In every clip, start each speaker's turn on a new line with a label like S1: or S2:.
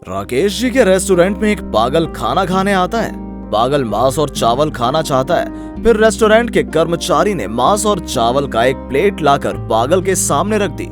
S1: राकेश जी के रेस्टोरेंट में एक पागल खाना खाने आता है। पागल मांस और चावल खाना चाहता है। फिर रेस्टोरेंट के कर्मचारी ने मांस और चावल का एक प्लेट लाकर पागल के सामने रख दी।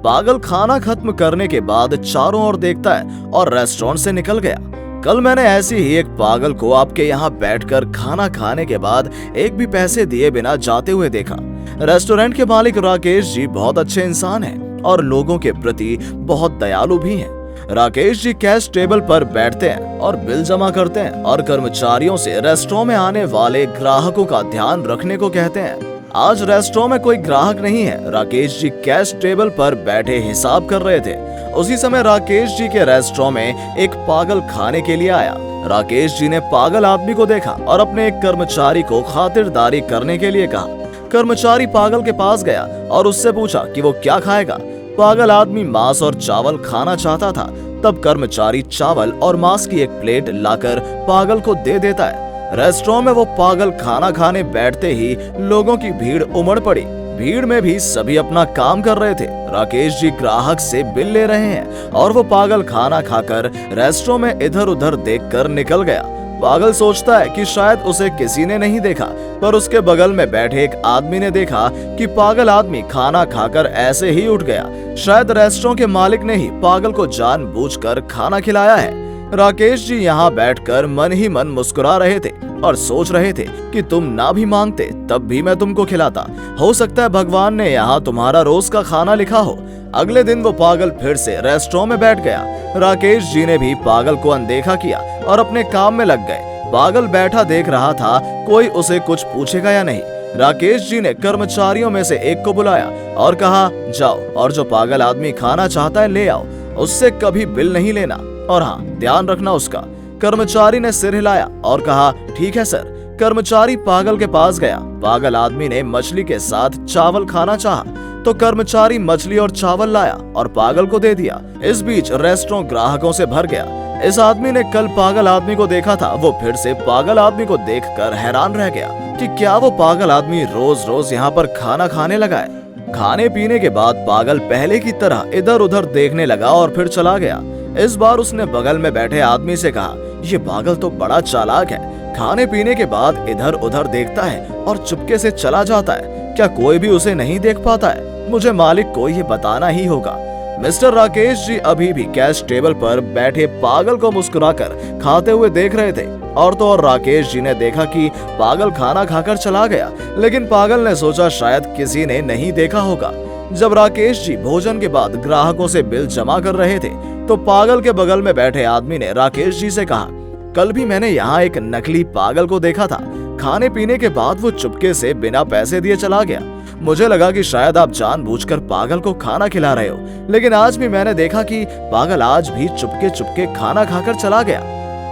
S1: पागल खाना खत्म करने के बाद चारों ओर देखता है और रेस्टोरेंट से निकल गया। कल मैंने ऐसी ही एक पागल को आपके यहाँ बैठकर खाना खाने के बाद एक भी पैसे दिए बिना जाते हुए देखा। रेस्टोरेंट के मालिक राकेश जी बहुत अच्छे इंसान हैं और लोगों के प्रति बहुत दयालु भी हैं। राकेश जी कैश टेबल पर बैठते हैं और बिल जमा करते हैं और कर्मचारियों से रेस्टोरेंट में आने वाले ग्राहकों का ध्यान रखने को कहते हैं। आज रेस्टोरेंट में कोई ग्राहक नहीं है। राकेश जी कैश टेबल पर बैठे हिसाब कर रहे थे। उसी समय राकेश जी के रेस्टोरेंट में एक पागल खाने के लिए आया। राकेश जी ने पागल आदमी को देखा और अपने एक कर्मचारी को खातिरदारी करने के लिए कहा। कर्मचारी पागल के पास गया और उससे पूछा कि वो क्या खाएगा। पागल आदमी मांस और चावल खाना चाहता था। तब कर्मचारी चावल और मांस की एक प्लेट लाकर पागल को दे देता है। रेस्टोरेंट में वो पागल खाना खाने बैठते ही लोगों की भीड़ उमड़ पड़ी। भीड़ में भी सभी अपना काम कर रहे थे। राकेश जी ग्राहक से बिल ले रहे हैं और वो पागल खाना खाकर रेस्टोरेंट में इधर उधर देखकर निकल गया। पागल सोचता है कि शायद उसे किसी ने नहीं देखा, पर उसके बगल में बैठे एक आदमी ने देखा कि पागल आदमी खाना खाकर ऐसे ही उठ गया। शायद रेस्टोरेंट के मालिक ने ही पागल को जानबूझकर खाना खिलाया है। राकेश जी यहाँ बैठकर मन ही मन मुस्कुरा रहे थे और सोच रहे थे कि तुम ना भी मांगते तब भी मैं तुमको खिलाता। हो सकता है भगवान ने यहाँ तुम्हारा रोज का खाना लिखा हो। अगले दिन वो पागल फिर से रेस्टोरेंट में बैठ गया। राकेश जी ने भी पागल को अनदेखा किया और अपने काम में लग गए। पागल बैठा देख रहा था कोई उसे कुछ पूछेगा या नहीं। राकेश जी ने कर्मचारियों में से एक को बुलाया और कहा, जाओ और जो पागल आदमी खाना चाहता है ले आओ। उससे कभी बिल नहीं लेना और हाँ, ध्यान रखना उसका। कर्मचारी ने सिर हिलाया और कहा, ठीक है सर। कर्मचारी पागल के पास गया। पागल आदमी ने मछली के साथ चावल खाना चाहा तो कर्मचारी मछली और चावल लाया और पागल को दे दिया। इस बीच रेस्टोरेंट ग्राहकों से भर गया। इस आदमी ने कल पागल आदमी को देखा था। वो फिर से पागल आदमी को देखकर हैरान रह गया कि क्या वो पागल आदमी रोज रोज यहाँ पर खाना खाने लगा है। खाने पीने के बाद पागल पहले की तरह इधर उधर देखने लगा और फिर चला गया। इस बार उसने बगल में बैठे आदमी से कहा, ये पागल तो बड़ा चालाक है। खाने पीने के बाद इधर उधर देखता है और चुपके से चला जाता है। क्या कोई भी उसे नहीं देख पाता है? मुझे मालिक को ये बताना ही होगा। मिस्टर राकेश जी अभी भी कैश टेबल पर बैठे पागल को मुस्कुराकर खाते हुए देख रहे थे। और तो और राकेश जी ने देखा कि पागल खाना खाकर चला गया, लेकिन पागल ने सोचा शायद किसी ने नहीं देखा होगा। जब राकेश जी भोजन के बाद ग्राहकों से बिल जमा कर रहे थे तो पागल के बगल में बैठे आदमी ने राकेश जी से कहा, कल भी मैंने यहाँ एक नकली पागल को देखा था। खाने पीने के बाद वो चुपके से बिना पैसे दिए चला गया। मुझे लगा कि शायद आप जानबूझकर पागल को खाना खिला रहे हो, लेकिन आज भी मैंने देखा कि पागल आज भी चुपके चुपके खाना खाकर चला गया।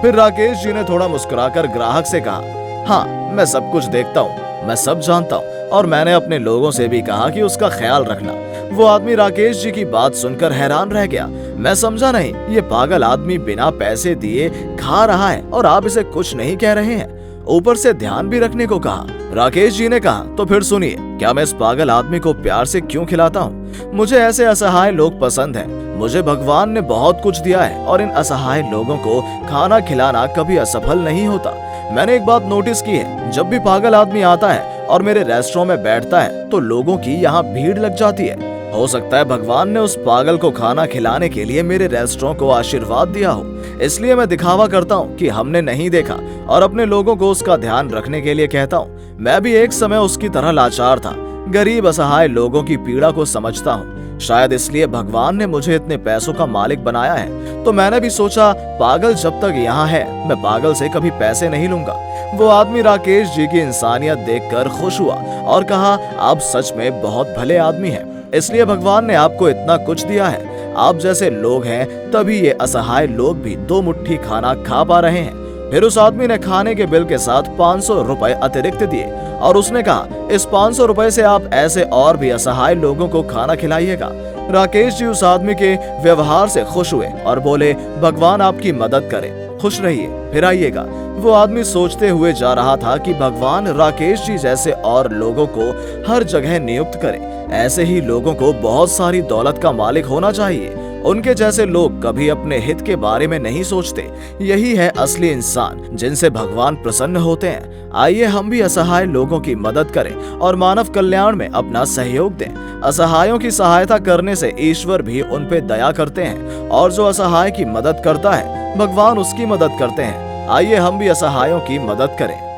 S1: फिर राकेश जी ने थोड़ा मुस्कुराकर ग्राहक से कहा, हाँ, मैं सब कुछ देखता हूँ, मैं सब जानता हूँ और मैंने अपने लोगों से भी कहा कि उसका ख्याल रखना। वो आदमी राकेश जी की बात सुनकर हैरान रह गया। मैं समझा नहीं, ये पागल आदमी बिना पैसे दिए खा रहा है और आप इसे कुछ नहीं कह रहे हैं, ऊपर से ध्यान भी रखने को कहा। राकेश जी ने कहा, तो फिर सुनिए, क्या मैं इस पागल आदमी को प्यार से क्यों खिलाता हूँ? मुझे ऐसे असहाय लोग पसंद हैं। मुझे भगवान ने बहुत कुछ दिया है और इन असहाय लोगों को खाना खिलाना कभी असफल नहीं होता। मैंने एक बात नोटिस की है, जब भी पागल आदमी आता है और मेरे रेस्टोरेंट में बैठता है तो लोगों की यहाँ भीड़ लग जाती है। हो सकता है भगवान ने उस पागल को खाना खिलाने के लिए मेरे रेस्टोरेंट को आशीर्वाद दिया हो, इसलिए मैं दिखावा करता हूँ कि हमने नहीं देखा और अपने लोगों को उसका ध्यान रखने के लिए कहता हूँ। मैं भी एक समय उसकी तरह लाचार था, गरीब असहाय लोगों की पीड़ा को समझता हूँ। शायद इसलिए भगवान ने मुझे इतने पैसों का मालिक बनाया है। तो मैंने भी सोचा, पागल जब तक यहाँ है मैं पागल से कभी पैसे नहीं लूंगा। वो आदमी राकेश जी की इंसानियत देखकर खुश हुआ और कहा, आप सच में बहुत भले आदमी हैं, इसलिए भगवान ने आपको इतना कुछ दिया है। आप जैसे लोग हैं तभी ये असहाय लोग भी दो मुट्ठी खाना खा पा रहे हैं। फिर उस आदमी ने खाने के बिल के साथ 500 रुपए अतिरिक्त दिए और उसने कहा, इस 500 रुपए से आप ऐसे और भी असहाय लोगों को खाना खिलाइएगा। राकेश जी उस आदमी के व्यवहार से खुश हुए और बोले, भगवान आपकी मदद करे, खुश रहिए, फिर आइएगा। वो आदमी सोचते हुए जा रहा था कि भगवान राकेश जी जैसे और लोगों को हर जगह नियुक्त करे। ऐसे ही लोगों को बहुत सारी दौलत का मालिक होना चाहिए। उनके जैसे लोग कभी अपने हित के बारे में नहीं सोचते। यही है असली इंसान जिनसे भगवान प्रसन्न होते हैं। आइए हम भी असहाय लोगों की मदद करें और मानव कल्याण में अपना सहयोग दें। असहायों की सहायता करने से ईश्वर भी उन पे दया करते हैं और जो असहाय की मदद करता है भगवान उसकी मदद करते हैं। आइए हम भी असहायों की मदद करें।